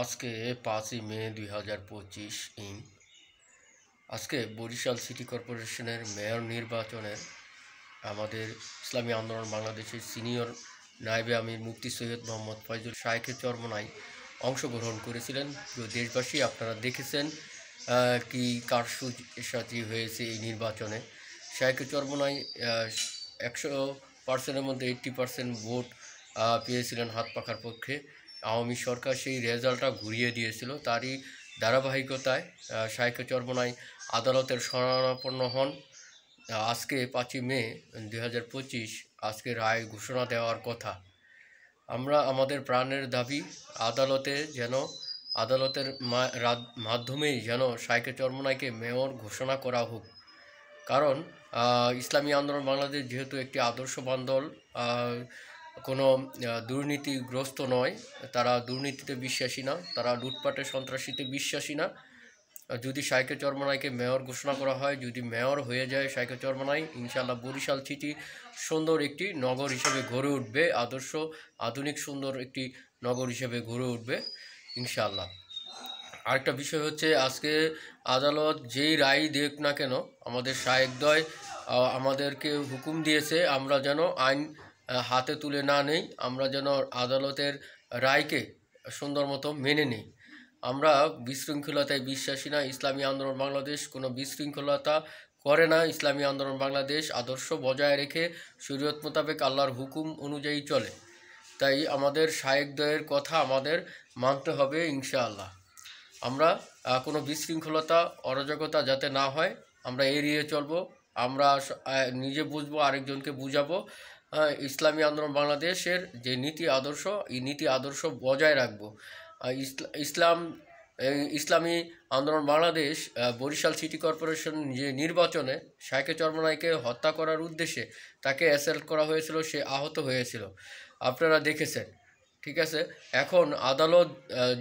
আজকে 5ই মে 2025 আজকে বরিশাল সিটি কর্পোরেশনের মেয়র নির্বাচনের আমাদের ইসলামী আন্দোলন বাংলাদেশের সিনিয়র নায়েবে আমির মুফতি সৈয়দ মোহাম্মদ ফয়জুল শায়েখে চরমোনাই অংশগ্রহণ করেছিলেন। দেশবাসী আপনারা দেখেছেন কি কারসাজি হয়েছে এই নির্বাচনে। শায়েখে চরমোনাই 100%-এর মধ্যে 80% ভোট পেয়েছিলেন হাত পাখার পক্ষে। আওয়ামী সরকার সেই রেজাল্টটা ঘুরিয়ে দিয়েছিল। তারই ধারাবাহিকতায় শায়েখে চরমোনাই আদালতের শরণাপন্ন হন। আজকে 5ই মে 2025 আজকে রায় ঘোষণা দেওয়ার কথা। আমরা আমাদের প্রাণের দাবি আদালতের মাধ্যমেই যেন শায়েখে চরমোনাইকে মেয়র ঘোষণা করা হোক। কারণ ইসলামী আন্দোলন বাংলাদেশ যেহেতু একটি আদর্শবান দল, কোনো দুর্নীতিগ্রস্ত নয়, তারা দুর্নীতিতে বিশ্বাসী না, তারা লুটপাটে সন্ত্রাসীতে বিশ্বাসী না। যদি শায়েখে চরমোনাইকে মেয়র ঘোষণা করা হয়, যদি মেয়র হয়ে যায় শায়েখে চরমোনাই, ইনশাআল্লাহ বরিশাল সিটি সুন্দর একটি নগর হিসেবে গড়ে উঠবে, আদর্শ আধুনিক সুন্দর একটি নগর হিসেবে গড়ে উঠবে ইনশাআল্লাহ। আরেকটা বিষয় হচ্ছে, আজকে আদালত যেই রায় দেখ না কেন, আমাদের শায়েখদ্বয় আমাদেরকে হুকুম দিয়েছে আমরা যেন আইন হাতে তুলে না নেই, আমরা যেন আদালতের রায়কে সুন্দর মতো মেনে নিই। আমরা বিশৃঙ্খলতায় বিশ্বাসী না। ইসলামী আন্দোলন বাংলাদেশ কোনো বিশৃঙ্খলতা করে না। ইসলামী আন্দোলন বাংলাদেশ আদর্শ বজায় রেখে শরীয়ত মোতাবেক আল্লাহর হুকুম অনুযায়ী চলে। তাই আমাদের শায়েখদ্বয়ের কথা আমাদের মানতে হবে ইনশাআল্লাহ। আমরা কোনো বিশৃঙ্খলতা অরাজকতা যাতে না হয় আমরা এড়িয়ে চলব। আমরা নিজে বুঝবো, আরেকজনকে বুঝাবো। ইসলামী আন্দোলন বাংলাদেশের যে নীতি আদর্শ, এই নীতি আদর্শ বজায় রাখবো। ইসলামী আন্দোলন বাংলাদেশ বরিশাল সিটি কর্পোরেশন যে নির্বাচনে শায়েখে চরমোনাইকে হত্যা করার উদ্দেশ্যে তাকে অ্যাসাল্ট করা হয়েছিল, সে আহত হয়েছিল, আপনারা দেখেছেন। ঠিক আছে, এখন আদালত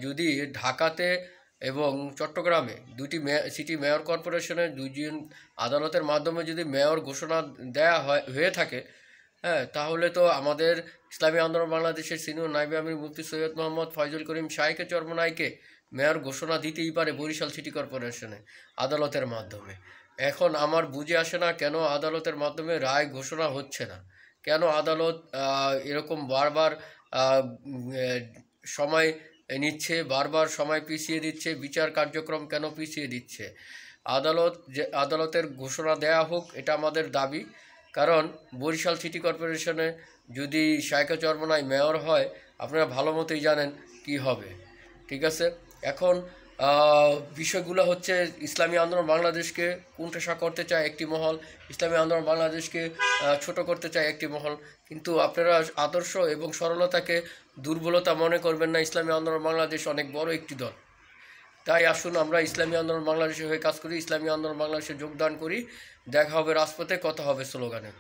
যদি ঢাকাতে এবং চট্টগ্রামে দুটি সিটি মেয়র কর্পোরেশনের দুইজন আদালতের মাধ্যমে যদি মেয়র ঘোষণা দেয়া হয়ে থাকে, তাহলে তো আমাদের ইসলামী আন্দোলন বাংলাদেশের সিনিয়র নায়েবে আমির মুফতি সৈয়দ মোহাম্মদ ফয়জুল করিম শায়েখে চরমোনাইকে মেয়র ঘোষণা দিতেই পারে বরিশাল সিটি কর্পোরেশনে আদালতের মাধ্যমে। এখন আমার বুঝে আসে না কেন আদালতের মাধ্যমে রায় ঘোষণা হচ্ছে না, কেন আদালত এরকম বারবার সময় নিচ্ছে, বারবার সময় পিছিয়ে দিচ্ছে, বিচার কার্যক্রম কেন পিছিয়ে দিচ্ছে। আদালতের ঘোষণা দেয়া হোক, এটা আমাদের দাবি। কারণ বরিশাল সিটি কর্পোরেশনে যদি শায়েখে চরমোনাই মেয়র হয়, আপনারা ভালো মতোই জানেন কি হবে। ঠিক আছে, এখন বিষয়গুলো হচ্ছে, ইসলামী আন্দোলন বাংলাদেশকে কোণঠাসা করতে চায় একটি মহল, ইসলামী আন্দোলন বাংলাদেশকে ছোট করতে চায় একটি মহল। কিন্তু আপনারা আদর্শ এবং সরলতাকে দুর্বলতা মনে করবেন না। ইসলামী আন্দোলন বাংলাদেশ অনেক বড় একটি দল। তাই আসুন আমরা ইসলামী আন্দোলন বাংলাদেশের হয়ে কাজ করি, ইসলামী আন্দোলন বাংলাদেশে যোগদান করি। দেখা হবে রাজপথে, কথা হবে স্লোগানে।